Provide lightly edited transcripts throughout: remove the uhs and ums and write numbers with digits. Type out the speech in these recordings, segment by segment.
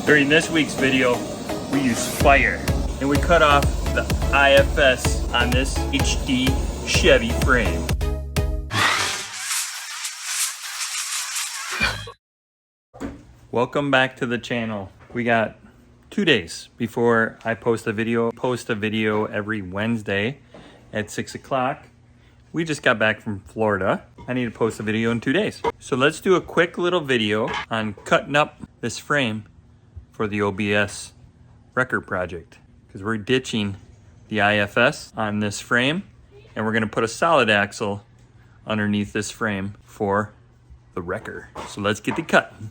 During this week's video, we used fire and we cut off the IFS on this HD Chevy frame. Welcome back to the channel. We got 2 days before I post a video. Post a video every Wednesday at 6 o'clock. We just got back from Florida. I need to post a video in 2 days. So let's do a quick little video on cutting up this frame for the OBS record project, because we're ditching the IFS on this frame and we're gonna put a solid axle underneath this frame for the wrecker. So let's get to cutting.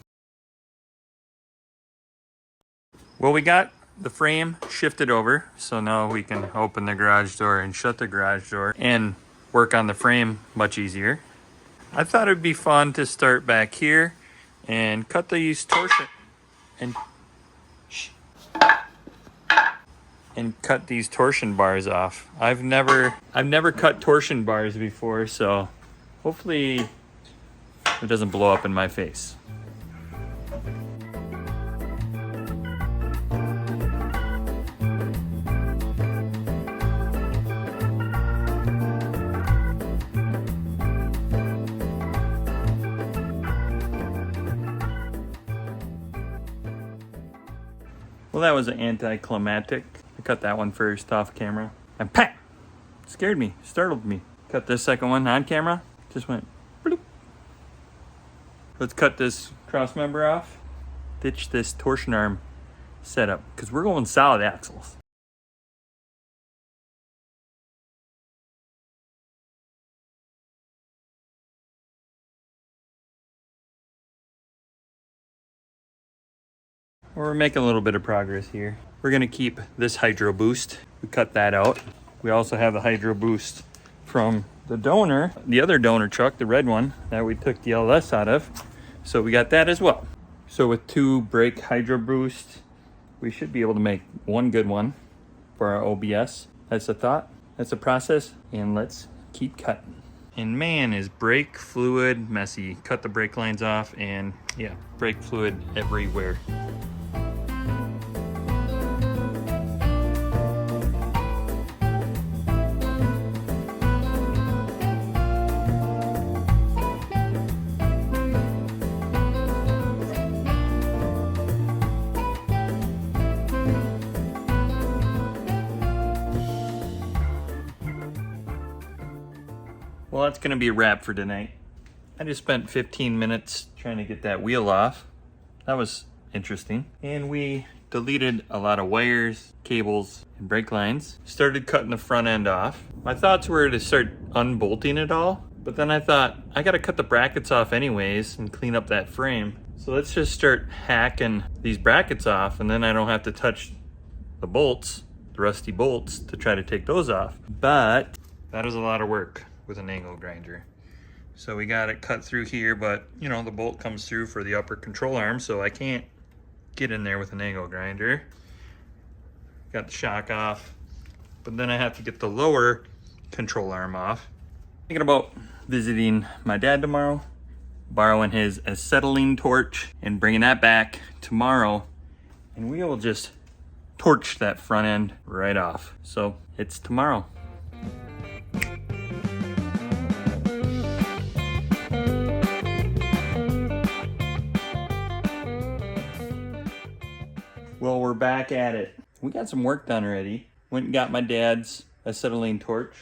Well, we got the frame shifted over, so now we can open the garage door and shut the garage door and work on the frame much easier. I thought it'd be fun to start back here and cut these torsion and cut these torsion bars off. I've never cut torsion bars before, so hopefully it doesn't blow up in my face. Well, that was anticlimactic. I cut that one first off camera and pang! Scared me, startled me. Cut this second one on camera, just went bloop. Let's cut this cross member off. Ditch this torsion arm setup, because we're going solid axles. We're making a little bit of progress here. We're gonna keep this hydro boost. We cut that out. We also have the hydro boost from the donor, the other donor truck, the red one that we took the LS out of. So we got that as well. So with 2 brake hydro boosts, we should be able to make one good one for our OBS. That's the thought, that's the process, and let's keep cutting. And man, is brake fluid messy. Cut the brake lines off and yeah, brake fluid everywhere. Well, that's gonna be a wrap for tonight. I just spent 15 minutes trying to get that wheel off. That was interesting. And we deleted a lot of wires, cables, and brake lines. Started cutting the front end off. My thoughts were to start unbolting it all, but then I thought, I gotta cut the brackets off anyways and clean up that frame. So let's just start hacking these brackets off, and then I don't have to touch the bolts, the rusty bolts, to try to take those off. But that is a lot of work with an angle grinder. So we got it cut through here, but you know, the bolt comes through for the upper control arm, so I can't get in there with an angle grinder. Got the shock off, but then I have to get the lower control arm off. Thinking about visiting my dad tomorrow, borrowing his acetylene torch and bringing that back tomorrow, and we will just torch that front end right off. So it's tomorrow. Well, we're back at it. We got some work done already. Went and got my dad's acetylene torch,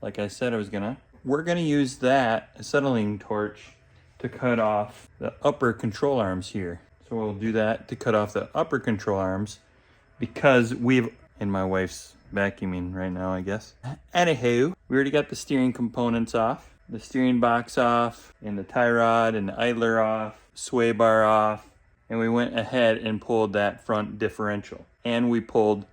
like I said I was gonna. We're gonna use that acetylene torch to cut off the upper control arms here. So we'll do that to cut off the upper control arms, because and my wife's vacuuming right now, I guess. Anywho, we already got the steering components off, the steering box off, and the tie rod and the idler off, sway bar off. And we went ahead and pulled that front differential. And we pulled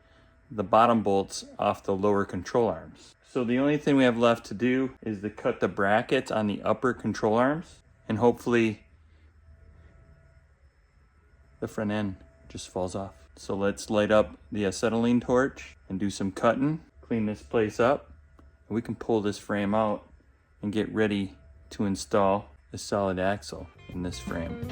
the bottom bolts off the lower control arms. So the only thing we have left to do is to cut the brackets on the upper control arms, and hopefully the front end just falls off. So let's light up the acetylene torch and do some cutting, clean this place up, and we can pull this frame out and get ready to install a solid axle in this frame.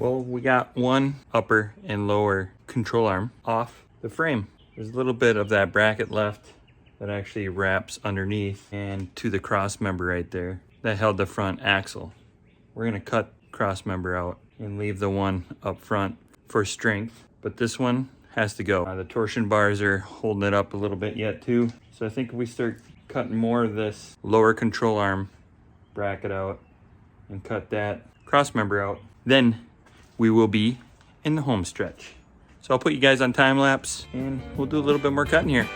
Well, we got one upper and lower control arm off the frame. There's a little bit of that bracket left that actually wraps underneath and to the cross member right there that held the front axle. We're gonna cut cross member out and leave the one up front for strength, but this one has to go. The torsion bars are holding it up a little bit yet too. So I think if we start cutting more of this lower control arm bracket out and cut that cross member out, then we will be in the home stretch. So I'll put you guys on time lapse and we'll do a little bit more cutting here.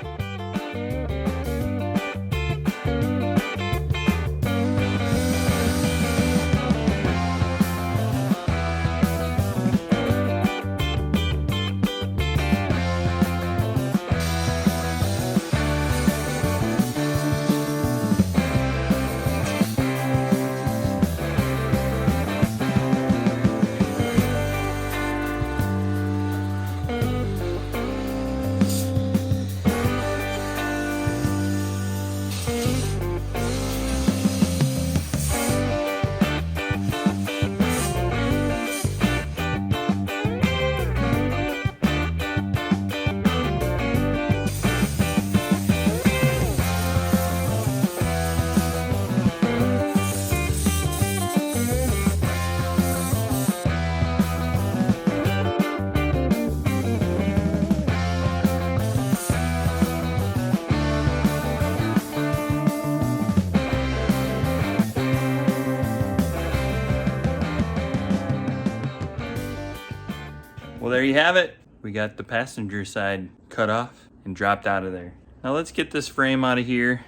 Well, there you have it. We got the passenger side cut off and dropped out of there. Now let's get this frame out of here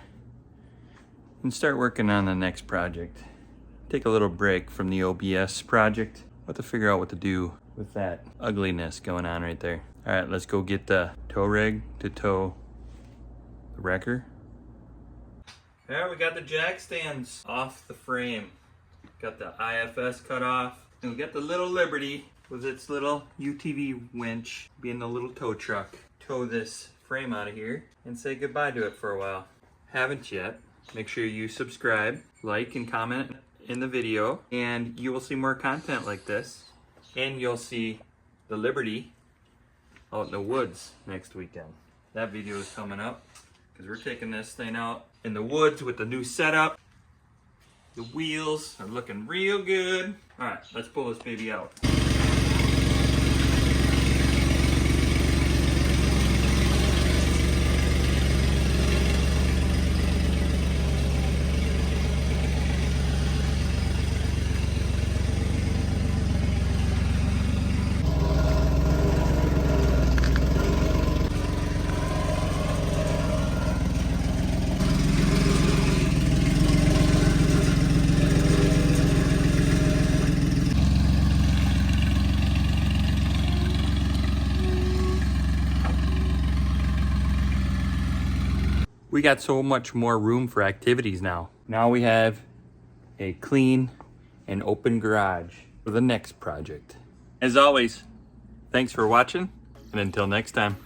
and start working on the next project. Take a little break from the OBS project. We'll have to figure out what to do with that ugliness going on right there. All right, let's go get the tow rig to tow the wrecker. All right, we got the jack stands off the frame. Got the IFS cut off. And we got the little Liberty with its little UTV winch being the little tow truck. Tow this frame out of here and say goodbye to it for a while. Haven't yet? Make sure you subscribe, like, and comment in the video, and you will see more content like this. And you'll see the Liberty out in the woods next weekend. That video is coming up because we're taking this thing out in the woods with the new setup. The wheels are looking real good. All right, let's pull this baby out. We got so much more room for activities now. Now we have a clean and open garage for the next project. As always, thanks for watching, and until next time.